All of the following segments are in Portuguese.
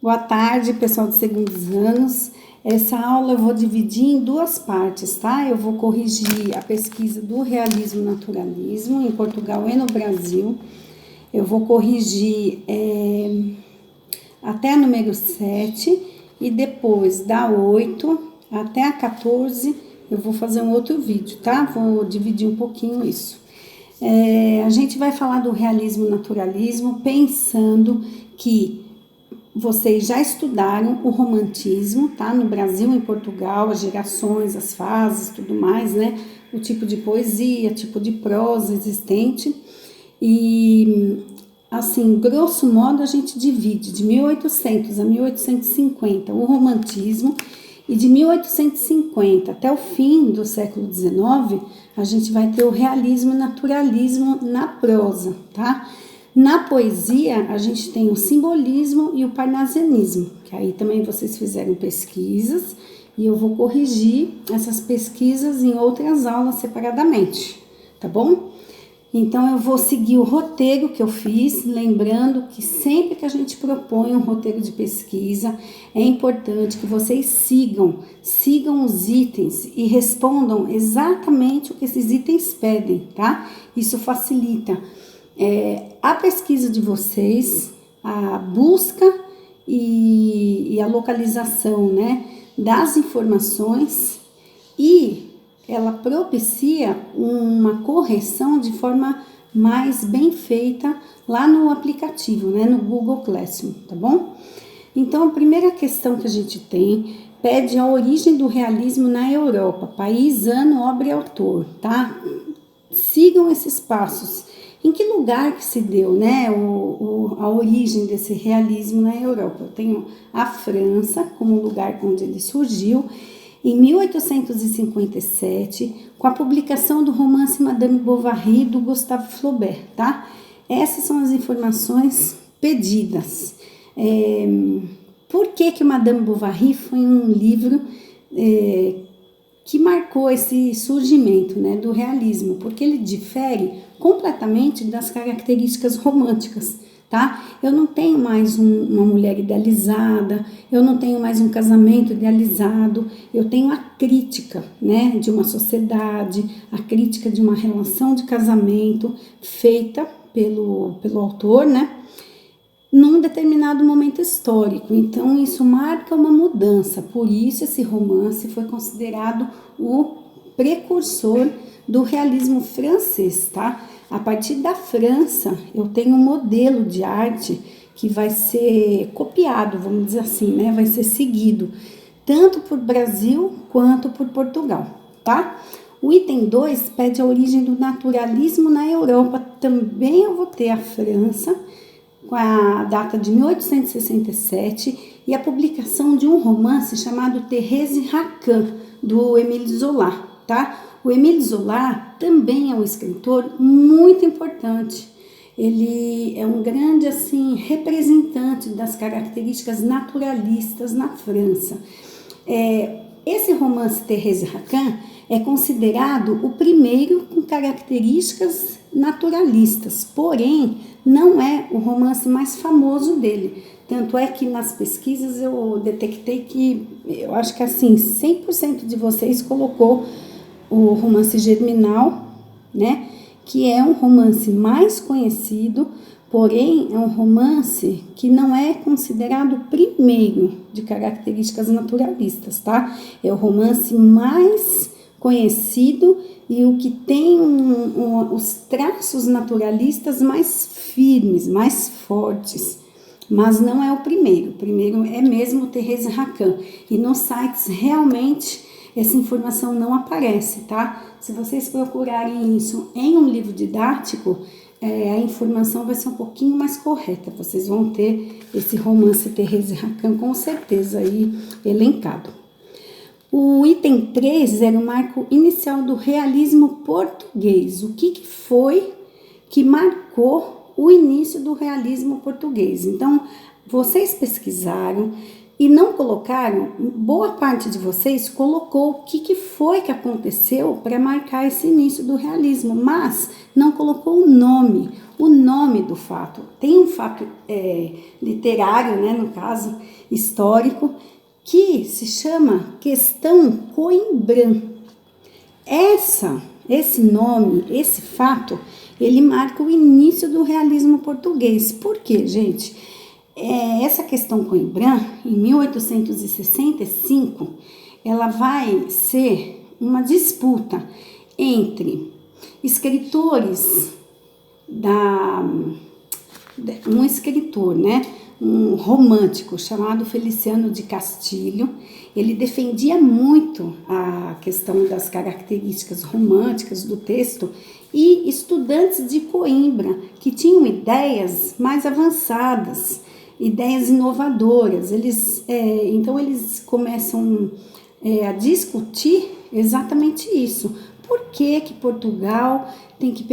Boa tarde, pessoal de segundos anos. Essa aula eu vou dividir em duas partes, tá? Eu vou corrigir a pesquisa do realismo e naturalismo em Portugal e no Brasil. Eu vou corrigir até a número 7 e depois da 8 até a 14 eu vou fazer um outro vídeo, tá? Vou dividir um pouquinho isso. A gente vai falar do realismo e naturalismo pensando que vocês já estudaram o romantismo, tá? No Brasil e em Portugal, as gerações, as fases, tudo mais, né? O tipo de poesia, tipo de prosa existente. E, assim, grosso modo, a gente divide de 1800 a 1850 o romantismo e de 1850 até o fim do século XIX, a gente vai ter o realismo e naturalismo na prosa, tá? Na poesia, a gente tem o simbolismo e o parnasianismo, que aí também vocês fizeram pesquisas e eu vou corrigir essas pesquisas em outras aulas separadamente, tá bom? Então, eu vou seguir o roteiro que eu fiz, lembrando que sempre que a gente propõe um roteiro de pesquisa, é importante que vocês sigam os itens e respondam exatamente o que esses itens pedem, tá? Isso facilita a pesquisa de vocês, a busca e a localização, né, das informações, e ela propicia uma correção de forma mais bem feita lá no aplicativo, né, no Google Classroom, tá bom? Então, a primeira questão que a gente tem pede a origem do realismo na Europa, país, ano, obra e autor, tá? Sigam esses passos. Em que lugar que se deu, né, a origem desse realismo na Europa? Eu tenho a França como lugar onde ele surgiu, em 1857, com a publicação do romance Madame Bovary, do Gustave Flaubert, tá? Essas são as informações pedidas. Por que Madame Bovary foi um livro que marcou esse surgimento, né, do realismo? Porque ele difere completamente das características românticas, tá? Eu não tenho mais uma mulher idealizada, eu não tenho mais um casamento idealizado, eu tenho a crítica, né, de uma sociedade, a crítica de uma relação de casamento feita pelo autor, né, num determinado momento histórico. Então, isso marca uma mudança. Por isso, esse romance foi considerado o precursor do realismo francês, tá? A partir da França, eu tenho um modelo de arte que vai ser copiado, vamos dizer assim, né? Vai ser seguido, tanto por Brasil quanto por Portugal, tá? O item 2 pede a origem do naturalismo na Europa. Também eu vou ter a França, com a data de 1867, e a publicação de um romance chamado Thérèse Raquin, do Émile Zola, tá? O Émile Zola também é um escritor muito importante. Ele é um grande, assim, representante das características naturalistas na França. Esse romance Thérèse Raquin é considerado o primeiro com características naturalistas, porém não é o romance mais famoso dele. Tanto é que nas pesquisas eu detectei que, eu acho que assim, 100% de vocês colocou o romance Germinal, né, que é um romance mais conhecido, porém é um romance que não é considerado o primeiro de características naturalistas, tá? É o romance mais conhecido e o que tem os traços naturalistas mais firmes, mais fortes, mas não é o primeiro. O primeiro é mesmo Thérèse Raquin, e nos sites realmente essa informação não aparece, tá? Se vocês procurarem isso em um livro didático, a informação vai ser um pouquinho mais correta. Vocês vão ter esse romance Thérèse Raquin com certeza aí elencado. O item 3 era o marco inicial do realismo português. O que foi que marcou o início do realismo português? Então, vocês pesquisaram, e não colocaram, boa parte de vocês colocou o que foi que aconteceu para marcar esse início do realismo, mas não colocou o nome do fato. Tem um fato literário, né, no caso histórico, que se chama Questão Coimbra. Esse nome, esse fato, ele marca o início do realismo português. Por quê, gente? Essa questão Coimbra, em 1865, ela vai ser uma disputa entre escritores um escritor, né, um romântico chamado Feliciano de Castilho. Ele defendia muito a questão das características românticas do texto, e estudantes de Coimbra que tinham ideias mais avançadas, ideias inovadoras. Então eles começam a discutir exatamente isso. Por que Portugal tem que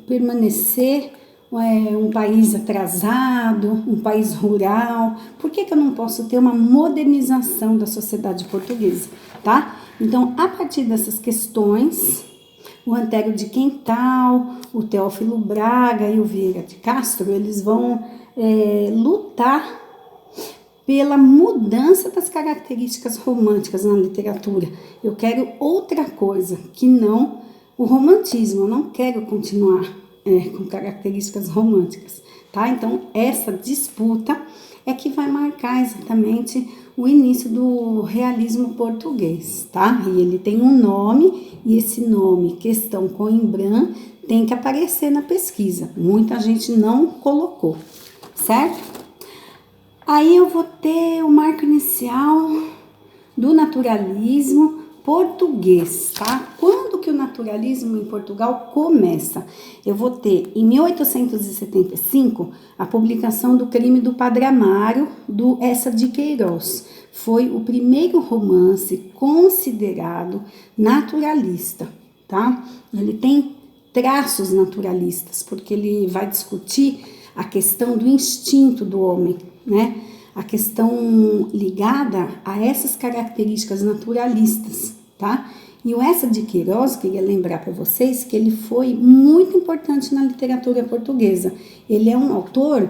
permanecer um país atrasado, um país rural? Por que eu não posso ter uma modernização da sociedade portuguesa, tá? Então, a partir dessas questões, o Antério de Quental, o Teófilo Braga e o Vieira de Castro, eles vão lutar pela mudança das características românticas na literatura. Eu quero outra coisa que não o romantismo, eu não quero continuar com características românticas, tá? Então, essa disputa é que vai marcar exatamente o início do realismo português, tá? E ele tem um nome, e esse nome, Questão Coimbra, tem que aparecer na pesquisa. Muita gente não colocou, certo? Aí eu vou ter o marco inicial do naturalismo português, tá? Quando que o naturalismo em Portugal começa? Eu vou ter, em 1875, a publicação do Crime do Padre Amaro, do Eça de Queiroz. Foi o primeiro romance considerado naturalista, tá? Ele tem traços naturalistas, porque ele vai discutir a questão do instinto do homem, né? A questão ligada a essas características naturalistas, tá? E o Eça de Queiroz, queria lembrar para vocês que ele foi muito importante na literatura portuguesa. Ele é um autor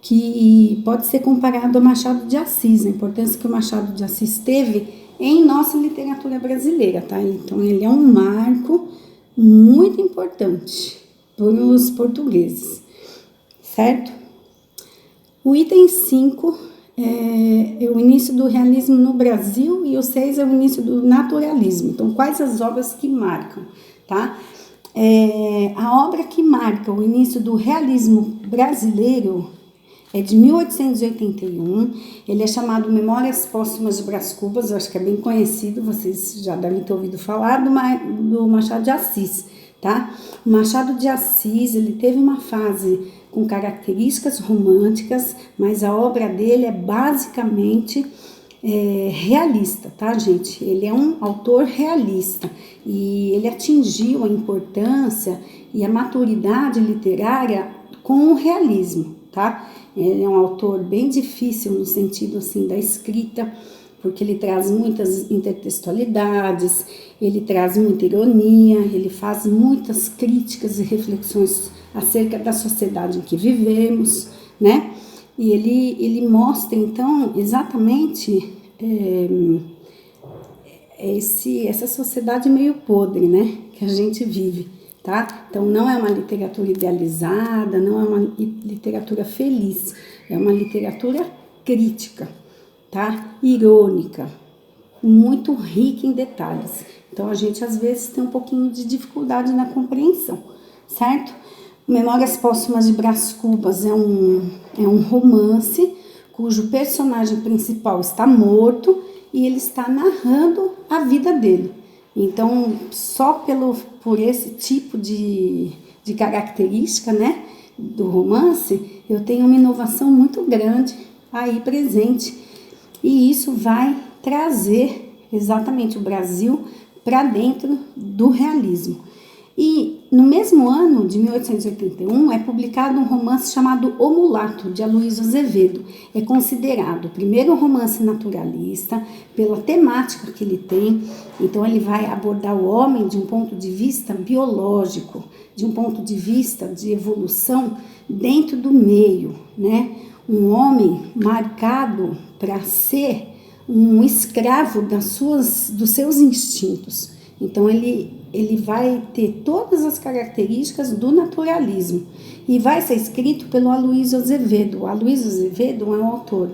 que pode ser comparado ao Machado de Assis, a importância que o Machado de Assis teve em nossa literatura brasileira, tá? Então, ele é um marco muito importante para os portugueses, certo? O item 5 é o início do realismo no Brasil, e o 6 é o início do naturalismo. Então, quais as obras que marcam, tá? A obra que marca o início do realismo brasileiro é de 1881, ele é chamado Memórias Póstumas de Brás Cubas, eu acho que é bem conhecido, vocês já devem ter ouvido falar do Machado de Assis, tá? O Machado de Assis, ele teve uma fase com características românticas, mas a obra dele é basicamente realista, tá, gente? Ele é um autor realista e ele atingiu a importância e a maturidade literária com o realismo, tá? Ele é um autor bem difícil no sentido assim da escrita, porque ele traz muitas intertextualidades, ele traz muita ironia, ele faz muitas críticas e reflexões acerca da sociedade em que vivemos, né? E ele mostra, então, exatamente essa sociedade meio podre, né? Que a gente vive, tá? Então, não é uma literatura idealizada, não é uma literatura feliz, é uma literatura crítica, tá? Irônica, muito rica em detalhes. Então, a gente, às vezes, tem um pouquinho de dificuldade na compreensão, certo? Memórias Póstumas de Brás Cubas é um romance cujo personagem principal está morto e ele está narrando a vida dele. Então, só por esse tipo de característica, né, do romance, eu tenho uma inovação muito grande aí presente. E isso vai trazer exatamente o Brasil para dentro do realismo. E no mesmo ano de 1881 é publicado um romance chamado O Mulato, de Aloysio Azevedo. É considerado o primeiro romance naturalista pela temática que ele tem. Então ele vai abordar o homem de um ponto de vista biológico, de um ponto de vista de evolução dentro do meio, né? Um homem marcado para ser um escravo dos seus instintos. Então ele vai ter todas as características do naturalismo e vai ser escrito pelo Aloysio Azevedo. O Aloysio Azevedo é um autor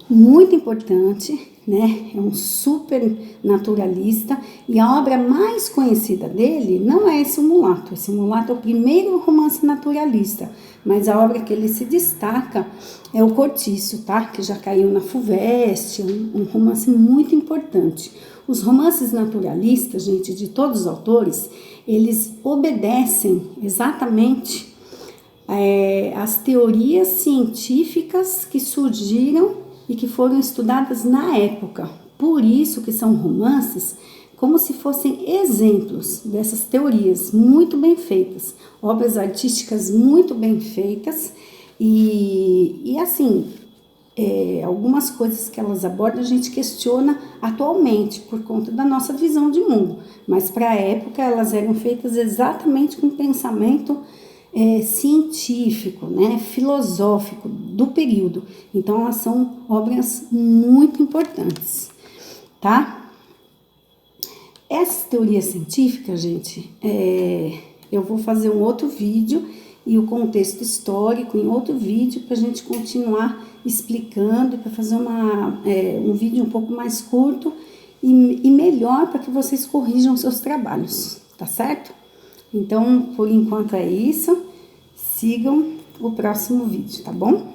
muito importante, né? É um super naturalista, e a obra mais conhecida dele não é esse Mulato. Esse Mulato é o primeiro romance naturalista, mas a obra que ele se destaca é o Cortiço, tá? Que já caiu na FUVEST, um romance muito importante. Os romances naturalistas, gente, de todos os autores, eles obedecem exatamente às teorias científicas que surgiram e que foram estudadas na época. Por isso que são romances como se fossem exemplos dessas teorias muito bem feitas, obras artísticas muito bem feitas e assim, algumas coisas que elas abordam a gente questiona atualmente por conta da nossa visão de mundo, mas para a época elas eram feitas exatamente com pensamento científico, né, filosófico do período. Então elas são obras muito importantes, tá? Essas teorias científicas, gente, eu vou fazer um outro vídeo e o contexto histórico em outro vídeo para a gente continuar explicando, para fazer um vídeo um pouco mais curto e melhor para que vocês corrijam seus trabalhos, tá certo? Então, por enquanto é isso. Sigam o próximo vídeo, tá bom?